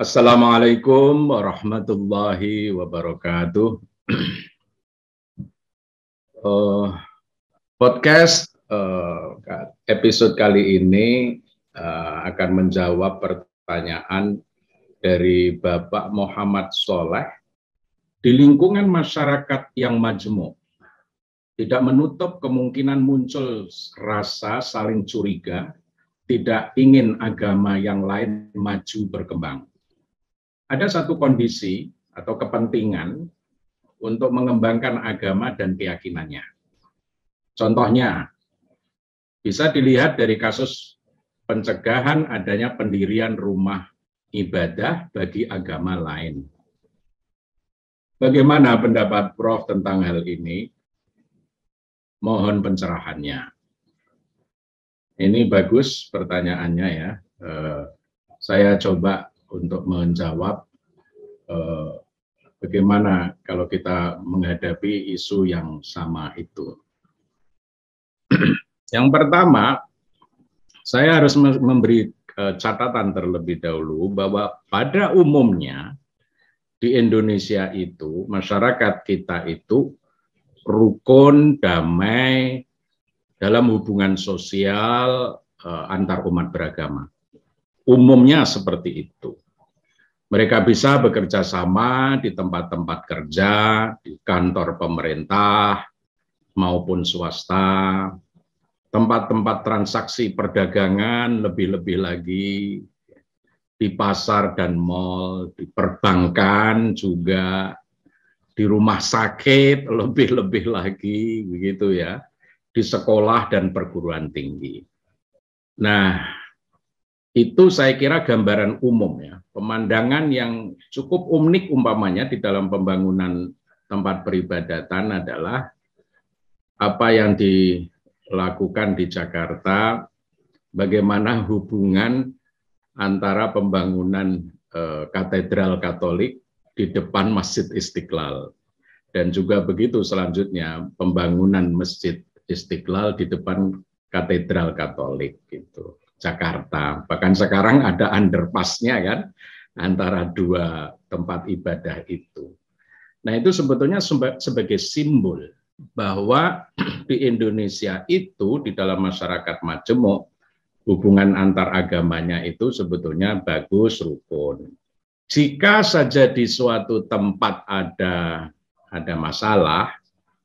Assalamualaikum warahmatullahi wabarakatuh. Eh, Podcast episode kali ini akan menjawab pertanyaan dari Bapak Muhammad Soleh. Di lingkungan masyarakat yang majemuk, tidak menutup kemungkinan muncul rasa saling curiga, tidak ingin agama yang lain maju berkembang. Ada satu kondisi atau kepentingan untuk mengembangkan agama dan keyakinannya. Contohnya, bisa dilihat dari kasus pencegahan adanya pendirian rumah ibadah bagi agama lain. Bagaimana pendapat Prof tentang hal ini? Mohon pencerahannya. Ini bagus pertanyaannya ya. Saya coba untuk menjawab bagaimana kalau kita menghadapi isu yang sama itu. Yang pertama, saya harus memberi catatan terlebih dahulu bahwa pada umumnya di Indonesia itu, masyarakat kita itu rukun, damai, dalam hubungan sosial antar umat beragama. Umumnya seperti itu. Mereka bisa bekerja sama di tempat-tempat kerja, di kantor pemerintah maupun swasta, tempat-tempat transaksi perdagangan, lebih-lebih lagi di pasar dan mal, di perbankan juga, di rumah sakit lebih-lebih lagi, begitu ya, di sekolah dan perguruan tinggi. Nah, itu saya kira gambaran umum ya, pemandangan yang cukup unik umpamanya di dalam pembangunan tempat peribadatan adalah apa yang dilakukan di Jakarta, bagaimana hubungan antara pembangunan katedral Katolik di depan Masjid Istiqlal, dan juga begitu selanjutnya pembangunan Masjid Istiqlal di depan katedral Katolik gitu, Jakarta. Bahkan sekarang ada underpass-nya kan antara dua tempat ibadah itu. Nah, itu sebetulnya sebagai simbol bahwa di Indonesia itu, di dalam masyarakat majemuk, hubungan antar agamanya itu sebetulnya bagus, rukun. Jika saja di suatu tempat ada masalah,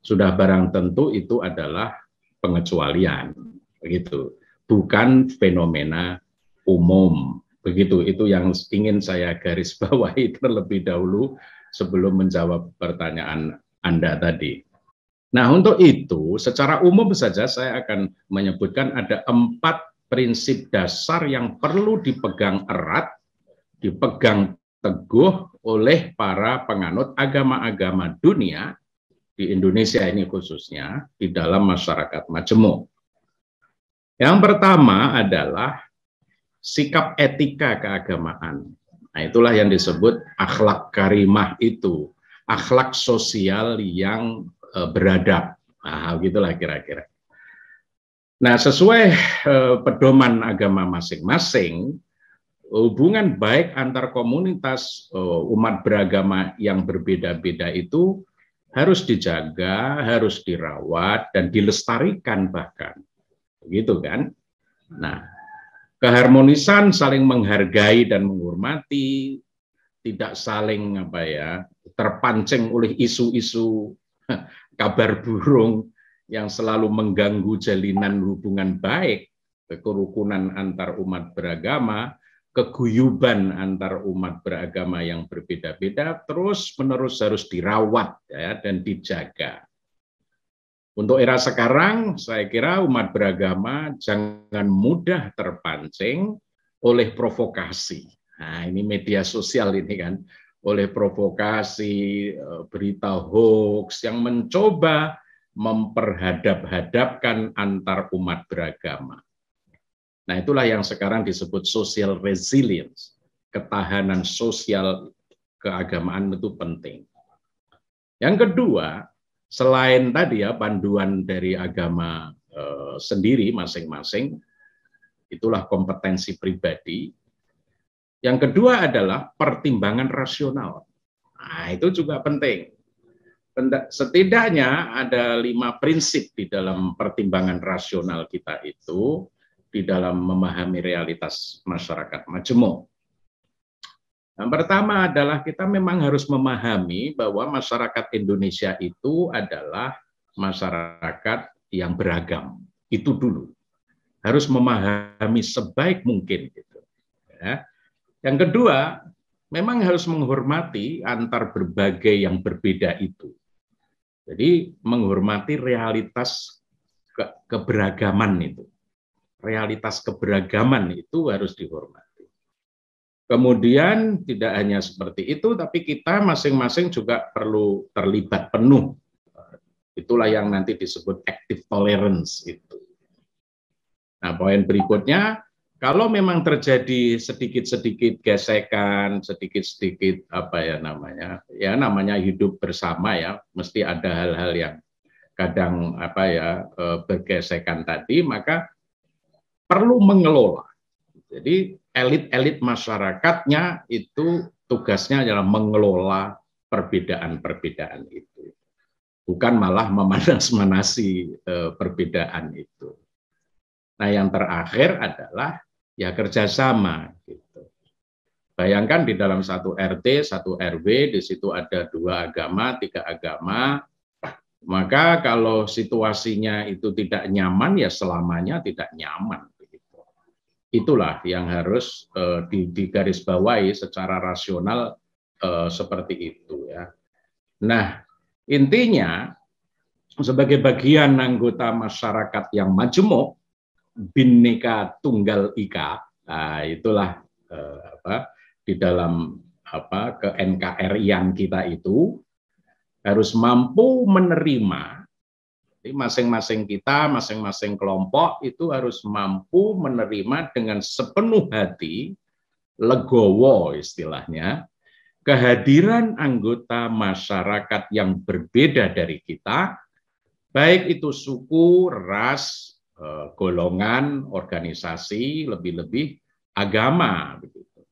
sudah barang tentu itu adalah pengecualian, begitu, bukan fenomena umum, begitu. Itu yang ingin saya garis bawahi terlebih dahulu sebelum menjawab pertanyaan Anda tadi. Nah, untuk itu, secara umum saja saya akan menyebutkan ada 4 prinsip dasar yang perlu dipegang erat, dipegang teguh oleh para penganut agama-agama dunia, di Indonesia ini khususnya, di dalam masyarakat majemuk. Yang pertama adalah sikap etika keagamaan. Nah, itulah yang disebut akhlak karimah itu, akhlak sosial yang beradab. Nah, gitulah kira-kira. Nah, sesuai pedoman agama masing-masing, hubungan baik antar komunitas umat beragama yang berbeda-beda itu harus dijaga, harus dirawat, dan dilestarikan bahkan. Begitu kan? Nah, keharmonisan, saling menghargai dan menghormati, tidak saling terpancing oleh isu-isu kabar burung yang selalu mengganggu jalinan hubungan baik, kerukunan antar umat beragama, keguyuban antar umat beragama yang berbeda-beda terus-menerus harus dirawat ya, dan dijaga. Untuk era sekarang, saya kira umat beragama jangan mudah terpancing oleh provokasi. Nah, ini media sosial ini kan, oleh provokasi, berita hoax yang mencoba memperhadap-hadapkan antar umat beragama. Nah, itulah yang sekarang disebut social resilience. Ketahanan sosial keagamaan itu penting. Yang kedua, selain tadi ya panduan dari agama sendiri masing-masing, itulah kompetensi pribadi. Yang kedua adalah pertimbangan rasional. Nah, itu juga penting. Setidaknya ada 5 prinsip di dalam pertimbangan rasional kita itu di dalam memahami realitas masyarakat majemuk. Yang pertama adalah kita memang harus memahami bahwa masyarakat Indonesia itu adalah masyarakat yang beragam. Itu dulu. Harus memahami sebaik mungkin. Gitu. Ya. Yang kedua, memang harus menghormati antar berbagai yang berbeda itu. Jadi menghormati realitas keberagaman itu. Realitas keberagaman itu harus dihormati. Kemudian tidak hanya seperti itu, tapi kita masing-masing juga perlu terlibat penuh. Itulah yang nanti disebut active tolerance itu. Nah, poin berikutnya, kalau memang terjadi sedikit-sedikit gesekan, sedikit-sedikit namanya hidup bersama ya, mesti ada hal-hal yang kadang bergesekan tadi, maka perlu mengelola. Jadi elit-elit masyarakatnya itu tugasnya adalah mengelola perbedaan-perbedaan itu, bukan malah memanas-manasi perbedaan itu. Nah, yang terakhir adalah ya kerjasama. Gitu. Bayangkan di dalam satu RT, satu RW, di situ ada 2 agama, 3 agama, maka kalau situasinya itu tidak nyaman, ya selamanya tidak nyaman. Begitu. Itulah yang harus digarisbawahi secara rasional seperti itu. Ya. Nah, intinya sebagai bagian anggota masyarakat yang majemuk, Bhinneka Tunggal Ika, nah, itulah di dalam ke NKRI-an kita itu harus mampu menerima, masing-masing kita, masing-masing kelompok itu harus mampu menerima dengan sepenuh hati, legowo istilahnya, kehadiran anggota masyarakat yang berbeda dari kita, baik itu suku, ras, golongan, organisasi, lebih-lebih agama. Begitu.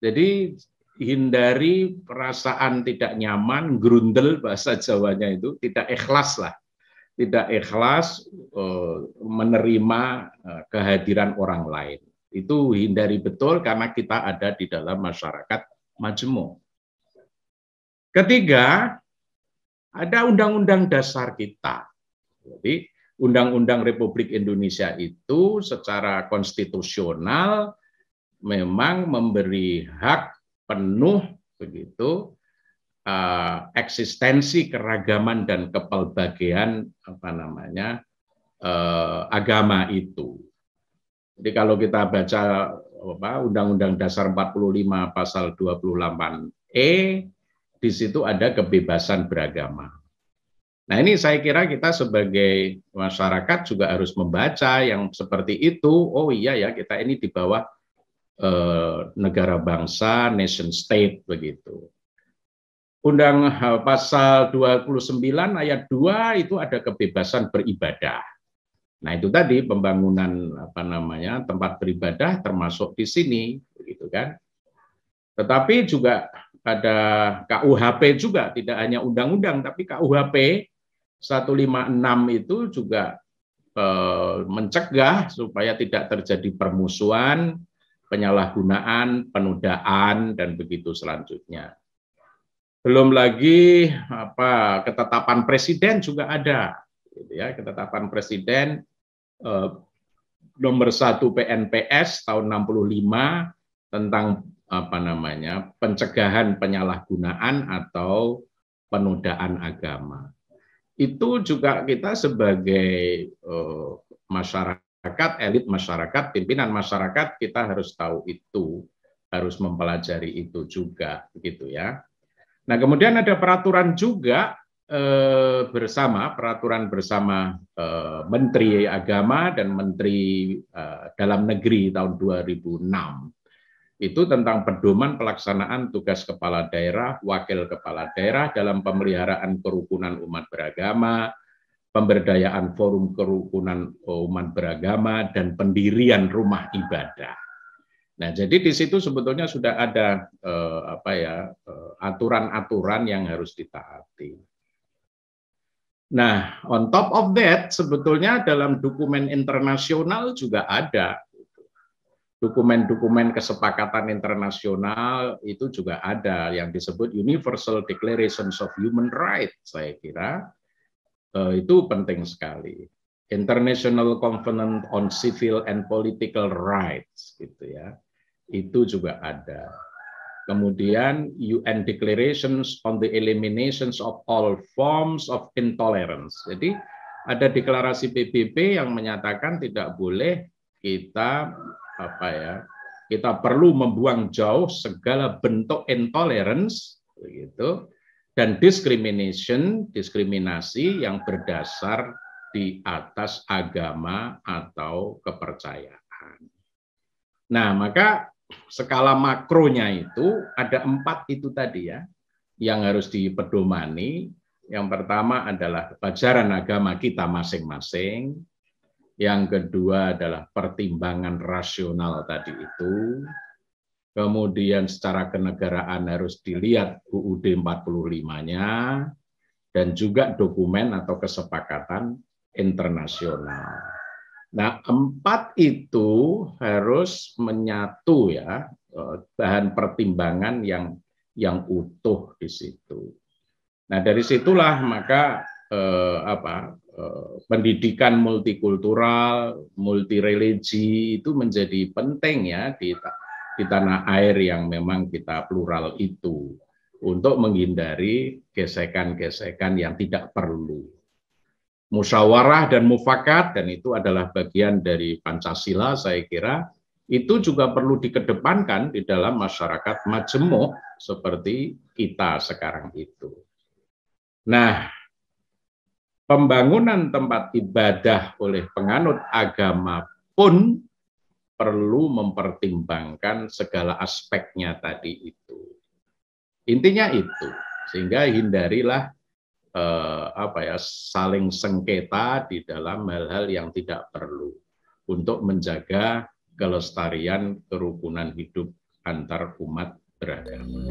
Jadi hindari perasaan tidak nyaman, grundel bahasa Jawanya itu, tidak ikhlas lah. Tidak ikhlas menerima kehadiran orang lain. Itu hindari betul karena kita ada di dalam masyarakat majemuk. Ketiga, ada undang-undang dasar kita. Jadi Undang-Undang Republik Indonesia itu secara konstitusional memang memberi hak penuh begitu eksistensi keragaman dan kepelbagaian agama itu. Jadi kalau kita baca Undang-Undang Dasar 45 pasal 28E, di situ ada kebebasan beragama. Nah, ini saya kira kita sebagai masyarakat juga harus membaca yang seperti itu. Oh iya ya, kita ini di bawah negara bangsa, nation state begitu. Undang pasal 29 ayat 2 itu ada kebebasan beribadah. Nah, itu tadi pembangunan tempat beribadah termasuk di sini begitu kan. Tetapi juga ada KUHP juga, tidak hanya undang-undang tapi KUHP 156 itu juga mencegah supaya tidak terjadi permusuhan, penyalahgunaan, penodaan, dan begitu selanjutnya. Belum lagi ketetapan presiden juga ada, gitu ya, ketetapan presiden nomor 1 PNPS tahun 65 tentang pencegahan penyalahgunaan atau penodaan agama. Itu juga kita sebagai masyarakat, elit masyarakat, pimpinan masyarakat, kita harus tahu itu, harus mempelajari itu juga, begitu ya. Nah, kemudian ada peraturan juga peraturan bersama Menteri Agama dan Menteri Dalam Negeri tahun 2006. Itu tentang pedoman pelaksanaan tugas kepala daerah, wakil kepala daerah dalam pemeliharaan kerukunan umat beragama, pemberdayaan forum kerukunan umat beragama, dan pendirian rumah ibadah. Nah, jadi di situ sebetulnya sudah ada aturan-aturan yang harus ditaati. Nah, on top of that, sebetulnya dalam dokumen internasional juga ada. Dokumen-dokumen kesepakatan internasional itu juga ada yang disebut Universal Declarations of Human Rights, saya kira itu penting sekali. International Covenant on Civil and Political Rights, gitu ya. Itu juga ada. Kemudian UN Declarations on the Eliminations of All Forms of Intolerance. Jadi ada deklarasi PBB yang menyatakan tidak boleh kita kita perlu membuang jauh segala bentuk intolerance begitu dan diskriminasi yang berdasar di atas agama atau kepercayaan. Nah, maka skala makronya itu ada 4 itu tadi ya, yang harus dipedomani. Yang pertama adalah ajaran agama kita masing-masing. Yang kedua adalah pertimbangan rasional tadi itu. Kemudian secara kenegaraan harus dilihat UUD 45-nya, dan juga dokumen atau kesepakatan internasional. Nah, 4 itu harus menyatu ya, bahan pertimbangan yang utuh di situ. Nah, dari situlah maka pendidikan multikultural, multireligi itu menjadi penting ya di tanah air yang memang kita plural itu, untuk menghindari gesekan-gesekan yang tidak perlu. Musyawarah dan mufakat, dan itu adalah bagian dari Pancasila, saya kira itu juga perlu dikedepankan di dalam masyarakat majemuk seperti kita sekarang itu. Nah, pembangunan tempat ibadah oleh penganut agama pun perlu mempertimbangkan segala aspeknya tadi itu. Intinya itu, sehingga hindarilah saling sengketa di dalam hal-hal yang tidak perlu untuk menjaga kelestarian kerukunan hidup antar umat beragama.